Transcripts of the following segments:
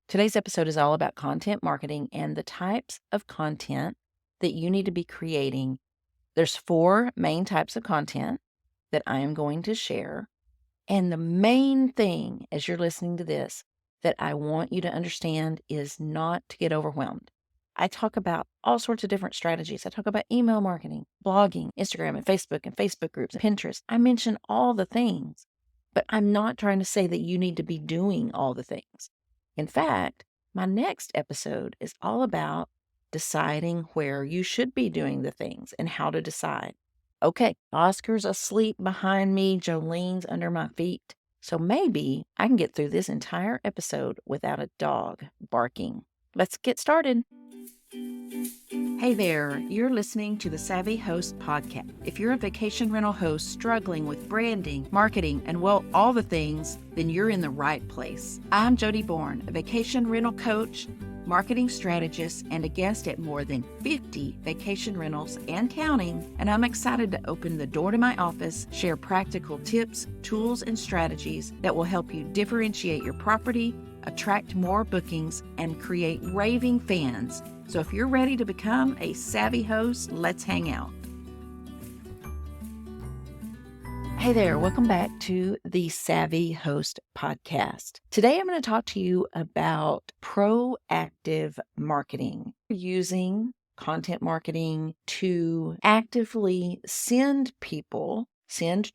Today's episode is all about content marketing and the types of content that you need to be creating. There's 4 main types of content that I am going to share. And the main thing as you're listening to this that I want you to understand is not to get overwhelmed. I talk about all sorts of different strategies. I talk about email marketing, blogging, Instagram and Facebook groups, and Pinterest. I mention all the things, but I'm not trying to say that you need to be doing all the things. In fact, my next episode is all about deciding where you should be doing the things and how to decide. Okay, Oscar's asleep behind me, Jolene's under my feet, so maybe I can get through this entire episode without a dog barking. Let's get started. Hey there, you're listening to the Savvy Host Podcast. If you're a vacation rental host struggling with branding, marketing, and all the things, then you're in the right place. I'm Jodi Bourne, a vacation rental coach, marketing strategist, and a guest at more than 50 vacation rentals and counting, and I'm excited to open the door to my office, share practical tips, tools, and strategies that will help you differentiate your property, attract more bookings, and create raving fans. So if you're ready to become a savvy host, let's hang out. Hey there, welcome back to the Savvy Host Podcast. Today I'm going to talk to you about proactive marketing, using content marketing to actively send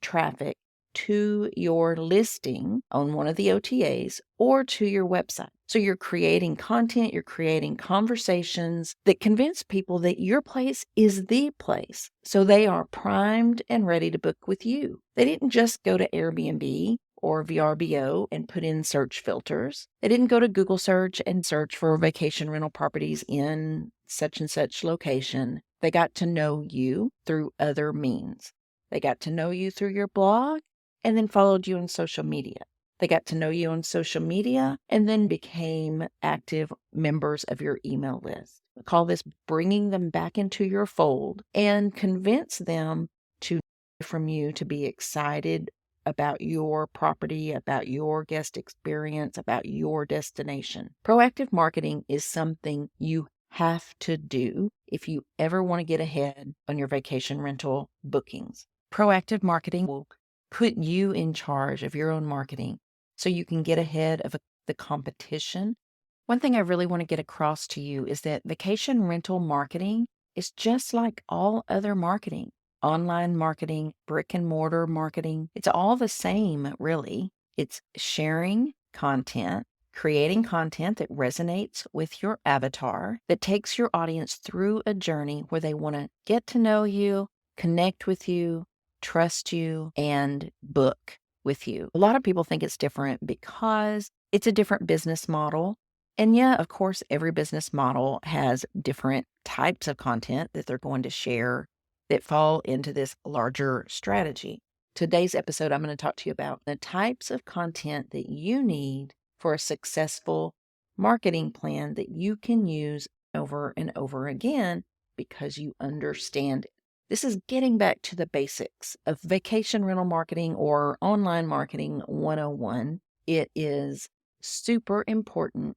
traffic to your listing on one of the OTAs or to your website. So you're creating content, you're creating conversations that convince people that your place is the place. So they are primed and ready to book with you. They didn't just go to Airbnb or VRBO and put in search filters. They didn't go to Google search and search for vacation rental properties in such and such location. They got to know you through other means. They got to know you through your blog and then followed you on social media. They got to know you on social media and then became active members of your email list. I call this bringing them back into your fold and convince them to from you to be excited about your property, about your guest experience, about your destination. Proactive marketing is something you have to do if you ever want to get ahead on your vacation rental bookings. Proactive marketing will put you in charge of your own marketing so you can get ahead of the competition. One thing I really want to get across to you is that vacation rental marketing is just like all other marketing. Online marketing, brick and mortar marketing, it's all the same, really. It's sharing content, creating content that resonates with your avatar, that takes your audience through a journey where they want to get to know you, connect with you, trust you, and book with you. A lot of people think it's different because it's a different business model. And yeah, of course, every business model has different types of content that they're going to share that fall into this larger strategy. Today's episode, I'm going to talk to you about the types of content that you need for a successful marketing plan that you can use over and over again because you understand it. This is getting back to the basics of vacation rental marketing or online marketing 101. It is super important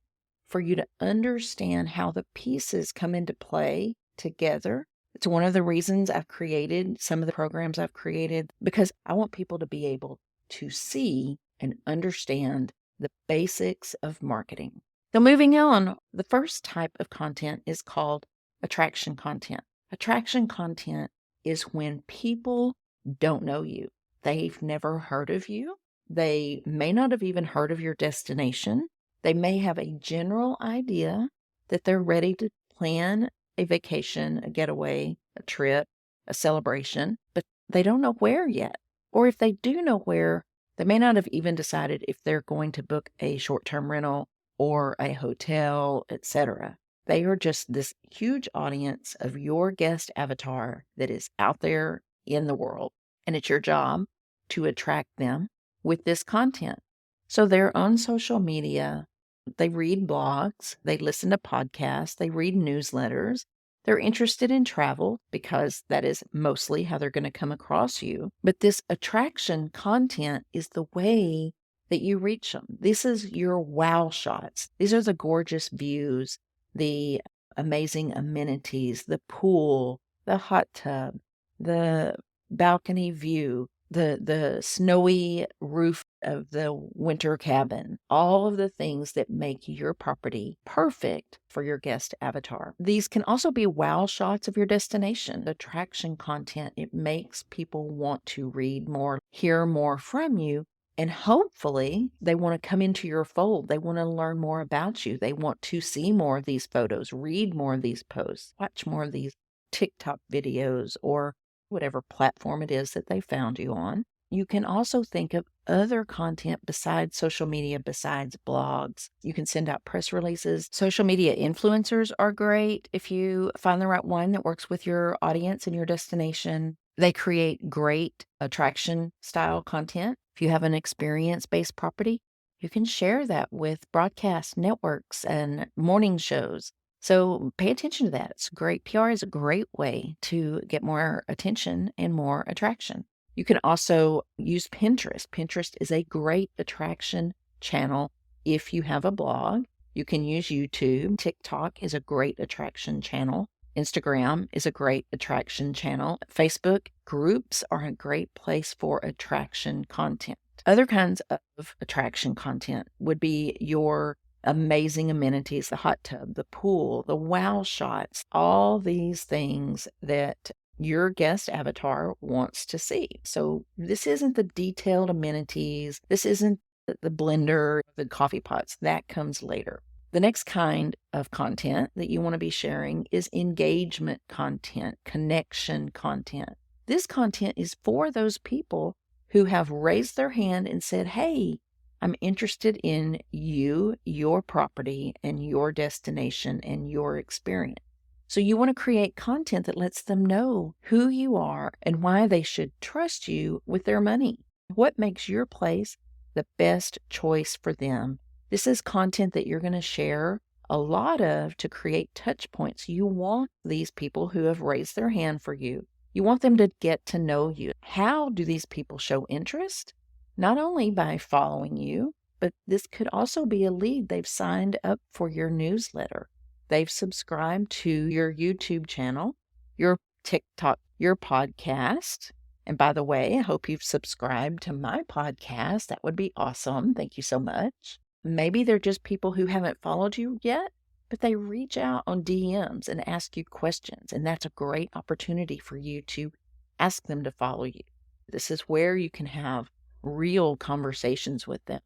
for you to understand how the pieces come into play together. It's one of the reasons I've created some of the programs I've created because I want people to be able to see and understand the basics of marketing. So moving on, the first type of content is called attraction content. Attraction content is when people don't know you. They've never heard of you. They may not have even heard of your destination. They may have a general idea that they're ready to plan a vacation, a getaway, a trip, a celebration, but they don't know where yet. Or if they do know where, they may not have even decided if they're going to book a short-term rental or a hotel, etc. They are just this huge audience of your guest avatar that is out there in the world. And it's your job to attract them with this content. So they're on social media, they read blogs, they listen to podcasts, they read newsletters. They're interested in travel because that is mostly how they're going to come across you. But this attraction content is the way that you reach them. This is your wow shots. These are the gorgeous views, the amazing amenities, the pool, the hot tub, the balcony view, the snowy roof of the winter cabin, all of the things that make your property perfect for your guest avatar. These can also be wow shots of your destination, attraction content. It makes people want to read more, hear more from you, and hopefully they want to come into your fold. They want to learn more about you. They want to see more of these photos, read more of these posts, watch more of these TikTok videos, or whatever platform it is that they found you on. You can also think of other content besides social media, besides blogs. You can send out press releases. Social media influencers are great if you find the right one that works with your audience and your destination. They create great attraction style content. If you have an experience-based property, you can share that with broadcast networks and morning shows. So pay attention to that. It's great. PR is a great way to get more attention and more attraction. You can also use Pinterest. Pinterest is a great attraction channel if you have a blog. You can use YouTube. TikTok is a great attraction channel. Instagram is a great attraction channel. Facebook groups are a great place for attraction content. Other kinds of attraction content would be your amazing amenities, the hot tub, the pool, the wow shots, all these things that your guest avatar wants to see. So this isn't the detailed amenities. This isn't the blender, the coffee pots. That comes later. The next kind of content that you want to be sharing is engagement content, connection content. This content is for those people who have raised their hand and said, hey, I'm interested in you, your property, and your destination and your experience. So you want to create content that lets them know who you are and why they should trust you with their money. What makes your place the best choice for them? This is content that you're going to share a lot of to create touch points. You want these people who have raised their hand for you. You want them to get to know you. How do these people show interest? Not only by following you, but this could also be a lead. They've signed up for your newsletter. They've subscribed to your YouTube channel, your TikTok, your podcast. And by the way, I hope you've subscribed to my podcast. That would be awesome. Thank you so much. Maybe they're just people who haven't followed you yet, but they reach out on DMs and ask you questions. And that's a great opportunity for you to ask them to follow you. This is where you can have real conversations with them.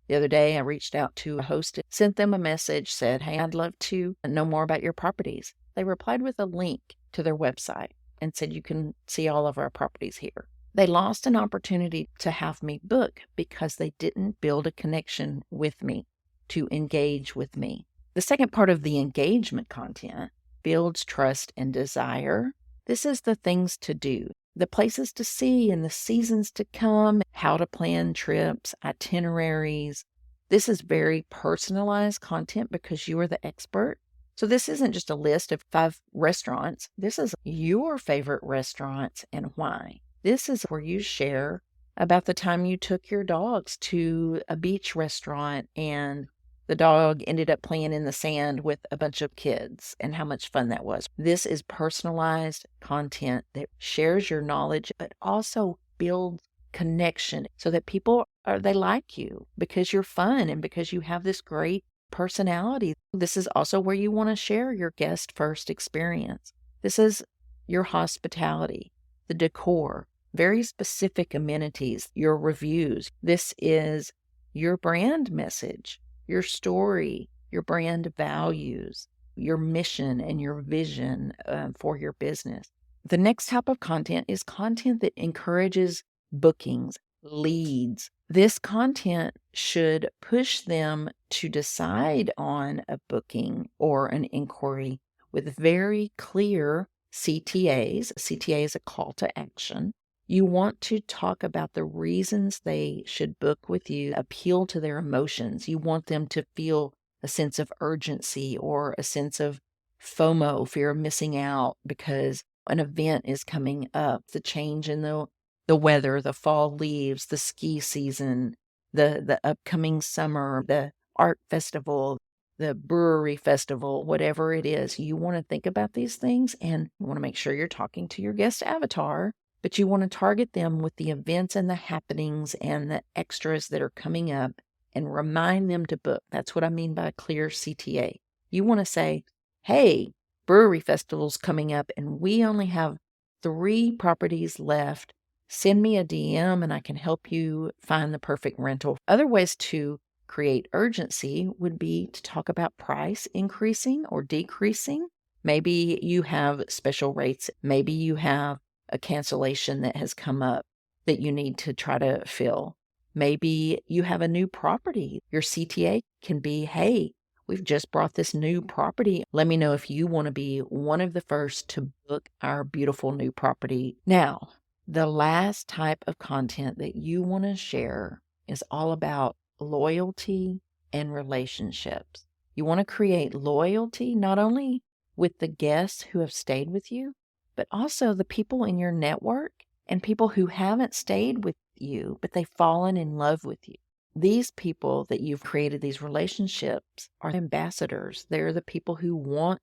The other day, I reached out to a host, sent them a message, said, hey, I'd love to know more about your properties. They replied with a link to their website and said, you can see all of our properties here. They lost an opportunity to have me book because they didn't build a connection with me to engage with me. The second part of the engagement content builds trust and desire. This is the things to do, the places to see and the seasons to come, how to plan trips, itineraries. This is very personalized content because you are the expert. So this isn't just a list of 5 restaurants. This is your favorite restaurants and why. This is where you share about the time you took your dogs to a beach restaurant and the dog ended up playing in the sand with a bunch of kids and how much fun that was. This is personalized content that shares your knowledge, but also builds connection so that people they like you because you're fun and because you have this great personality. This is also where you want to share your guest first experience. This is your hospitality, the decor, very specific amenities, your reviews. This is your brand message, your story, your brand values, your mission and your vision for your business. The next type of content is content that encourages bookings, leads. This content should push them to decide on a booking or an inquiry with very clear CTAs. CTA is a call to action. You want to talk about the reasons they should book with you, appeal to their emotions. You want them to feel a sense of urgency or a sense of FOMO, fear of missing out, because an event is coming up, the change in the weather, the fall leaves, the ski season, the upcoming summer, the art festival, the brewery festival, whatever it is. You want to think about these things and you want to make sure you're talking to your guest avatar, but you want to target them with the events and the happenings and the extras that are coming up and remind them to book. That's what I mean by a clear CTA. You want to say, hey, brewery festival's coming up and we only have 3 properties left. Send me a DM and I can help you find the perfect rental. Other ways to create urgency would be to talk about price increasing or decreasing. Maybe you have special rates. Maybe you have a cancellation that has come up that you need to try to fill. Maybe you have a new property. Your CTA can be, hey, we've just brought this new property. Let me know if you want to be one of the first to book our beautiful new property. Now, the last type of content that you want to share is all about loyalty and relationships. You want to create loyalty not only with the guests who have stayed with you, but also the people in your network and people who haven't stayed with you, but they've fallen in love with you. These people that you've created these relationships are ambassadors. They're the people who want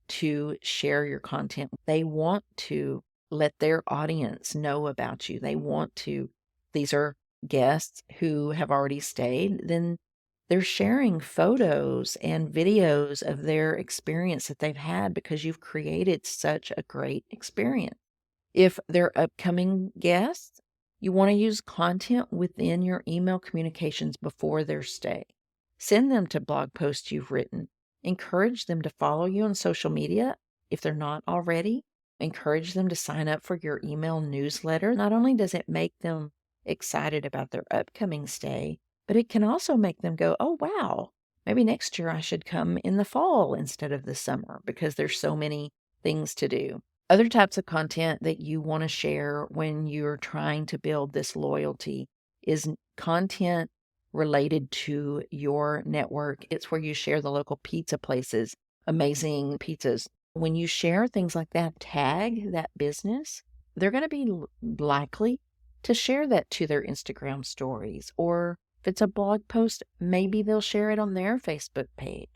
to share your content. They want to let their audience know about you. These are guests who have already stayed, then they're sharing photos and videos of their experience that they've had because you've created such a great experience. If they're upcoming guests, you want to use content within your email communications before their stay. Send them to blog posts you've written. Encourage them to follow you on social media if they're not already. Encourage them to sign up for your email newsletter. Not only does it make them excited about their upcoming stay, but it can also make them go, oh, wow, maybe next year I should come in the fall instead of the summer because there's so many things to do. Other types of content that you want to share when you're trying to build this loyalty is content related to your network. It's where you share the local pizza places, amazing pizzas. When you share things like that, tag that business, they're going to be likely to share that to their Instagram stories. Or if it's a blog post, maybe they'll share it on their Facebook page.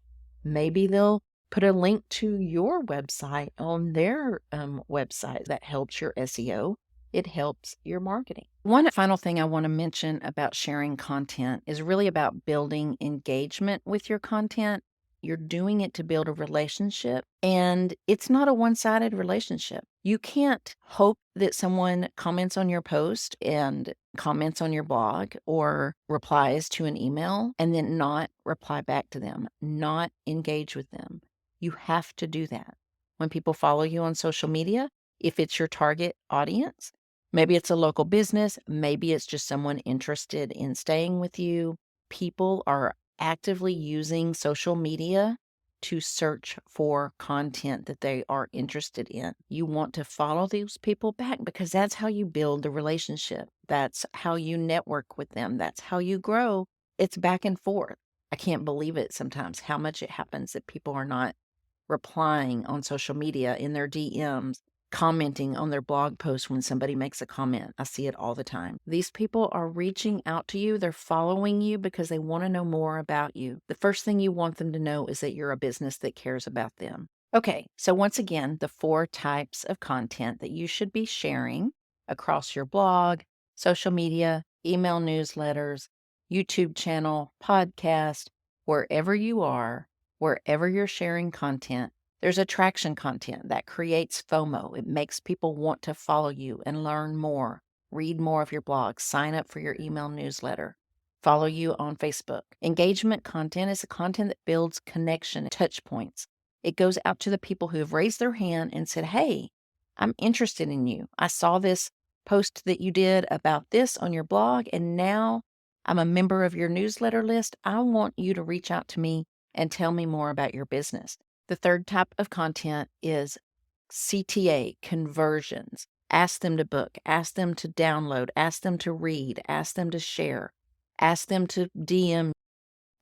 Maybe they'll put a link to your website on their website. That helps your SEO. It helps your marketing. One final thing I want to mention about sharing content is really about building engagement with your content. You're doing it to build a relationship, and it's not a one-sided relationship. You can't hope that someone comments on your post and comments on your blog or replies to an email and then not reply back to them, not engage with them. You have to do that. When people follow you on social media, if it's your target audience, maybe it's a local business, maybe it's just someone interested in staying with you. People are actively using social media to search for content that they are interested in. You want to follow these people back because that's how you build the relationship. That's how you network with them. That's how you grow. It's back and forth. I can't believe it sometimes how much it happens that people are not replying on social media in their DMs, commenting on their blog post when somebody makes a comment. I see it all the time. These people are reaching out to you. They're following you because they want to know more about you. The first thing you want them to know is that you're a business that cares about them. Okay, so once again, the 4 types of content that you should be sharing across your blog, social media, email newsletters, YouTube channel, podcast, wherever you are, wherever you're sharing content. There's attraction content that creates FOMO. It makes people want to follow you and learn more, read more of your blog, sign up for your email newsletter, follow you on Facebook. Engagement content is the content that builds connection, touch points. It goes out to the people who have raised their hand and said, hey, I'm interested in you. I saw this post that you did about this on your blog, and now I'm a member of your newsletter list. I want you to reach out to me and tell me more about your business. The third type of content is CTA, conversions. Ask them to book, ask them to download, ask them to read, ask them to share, ask them to DM.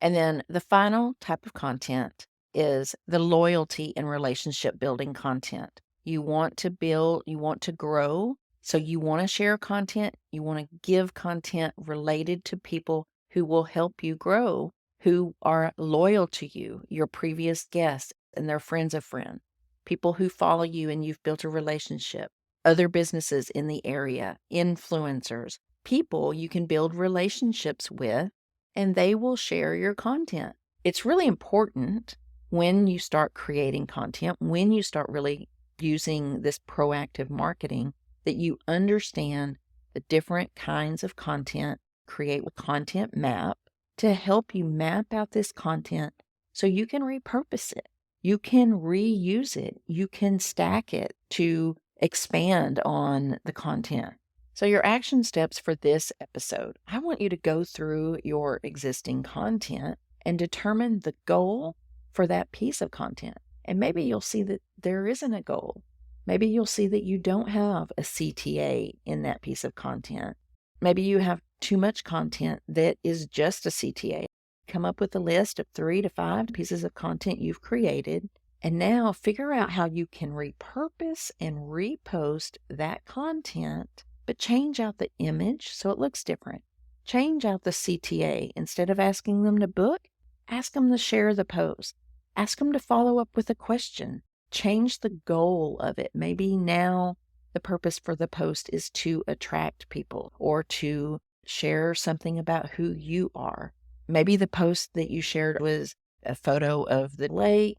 And then the final type of content is the loyalty and relationship building content. You want to build, you want to grow. So you want to share content, you want to give content related to people who will help you grow, who are loyal to you, your previous guests and their friends of friends, people who follow you and you've built a relationship, other businesses in the area, influencers, people you can build relationships with, and they will share your content. It's really important when you start creating content, when you start really using this proactive marketing, that you understand the different kinds of content, create a content map to help you map out this content so you can repurpose it. You can reuse it. You can stack it to expand on the content. So your action steps for this episode, I want you to go through your existing content and determine the goal for that piece of content. And maybe you'll see that there isn't a goal. Maybe you'll see that you don't have a CTA in that piece of content. Maybe you have too much content that is just a CTA. Come up with a list of 3 to 5 pieces of content you've created, and now figure out how you can repurpose and repost that content, but change out the image so it looks different. Change out the CTA. Instead of asking them to book, ask them to share the post. Ask them to follow up with a question. Change the goal of it. Maybe now the purpose for the post is to attract people or to share something about who you are. Maybe the post that you shared was a photo of the lake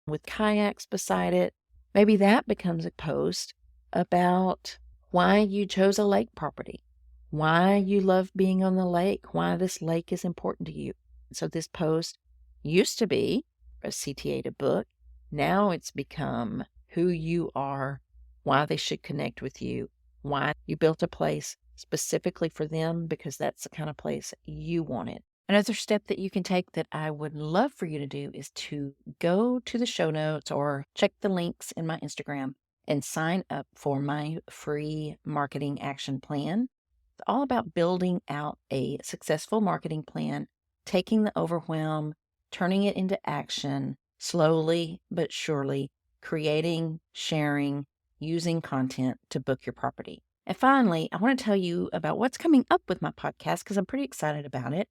with kayaks beside it. Maybe that becomes a post about why you chose a lake property, why you love being on the lake, why this lake is important to you. So this post used to be a CTA to book. Now it's become who you are, why they should connect with you, why you built a place specifically for them because that's the kind of place you wanted. Another step that you can take that I would love for you to do is to go to the show notes or check the links in my Instagram and sign up for my free marketing action plan. It's all about building out a successful marketing plan, taking the overwhelm, turning it into action, slowly but surely, creating, sharing, using content to book your property. And finally, I want to tell you about what's coming up with my podcast because I'm pretty excited about it.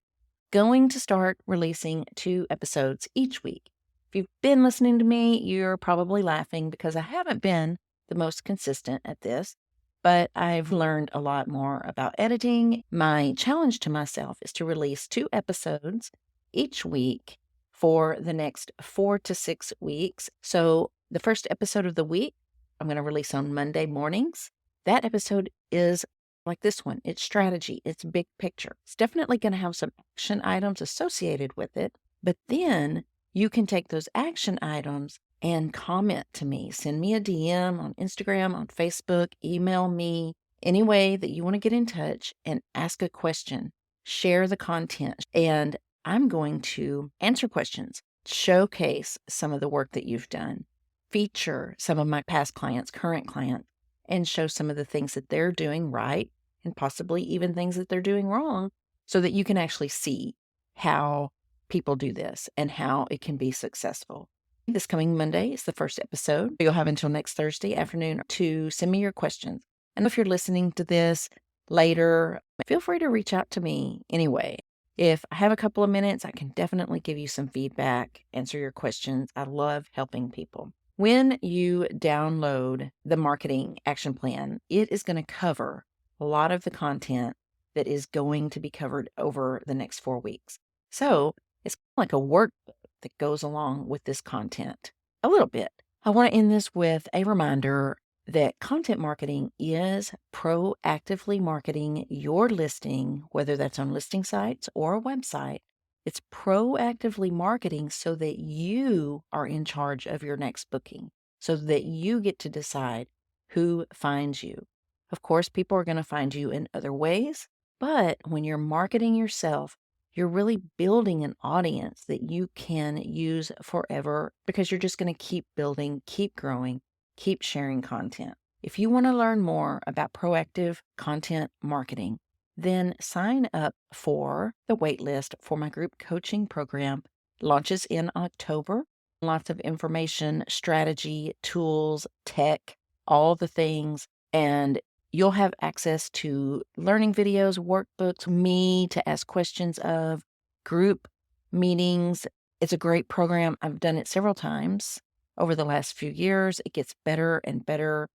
Going to start releasing 2 episodes each week. If you've been listening to me, you're probably laughing because I haven't been the most consistent at this, but I've learned a lot more about editing. My challenge to myself is to release 2 episodes each week for the next 4 to 6 weeks. So the first episode of the week, I'm going to release on Monday mornings. That episode is like this one. It's strategy. It's big picture. It's definitely going to have some action items associated with it, but then you can take those action items and comment to me. Send me a DM on Instagram, on Facebook, email me, any way that you want to get in touch and ask a question. Share the content, and I'm going to answer questions, showcase some of the work that you've done, feature some of my past clients, current clients, and show some of the things that they're doing right and possibly even things that they're doing wrong so that you can actually see how people do this and how it can be successful. This coming Monday is the first episode. You'll have until next Thursday afternoon to send me your questions. And if you're listening to this later, feel free to reach out to me anyway. If I have a couple of minutes, I can definitely give you some feedback, answer your questions. I love helping people. When you download the marketing action plan, it is going to cover a lot of the content that is going to be covered over the next 4 weeks. So it's like a workbook that goes along with this content a little bit. I want to end this with a reminder that content marketing is proactively marketing your listing, whether that's on listing sites or a website. It's proactively marketing so that you are in charge of your next booking, so that you get to decide who finds you. Of course, people are going to find you in other ways, but when you're marketing yourself, you're really building an audience that you can use forever because you're just going to keep building, keep growing, keep sharing content. If you want to learn more about proactive content marketing, then sign up for the waitlist for my group coaching program. Launches in October. Lots of information, strategy, tools, tech, all the things. And You'll have access to learning videos, workbooks, me to ask questions of, group meetings. It's a great program. I've done it several times over the last few years. It gets better and better.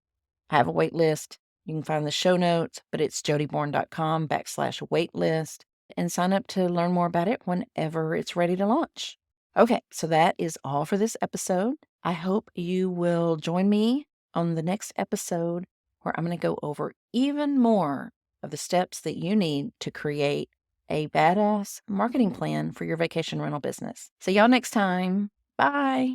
I have a wait list. You can find the show notes, but it's jodibourne.com/wait list and sign up to learn more about it whenever it's ready to launch. Okay, so that is all for this episode. I hope you will join me on the next episode where I'm going to go over even more of the steps that you need to create a badass marketing plan for your vacation rental business. See y'all next time. Bye.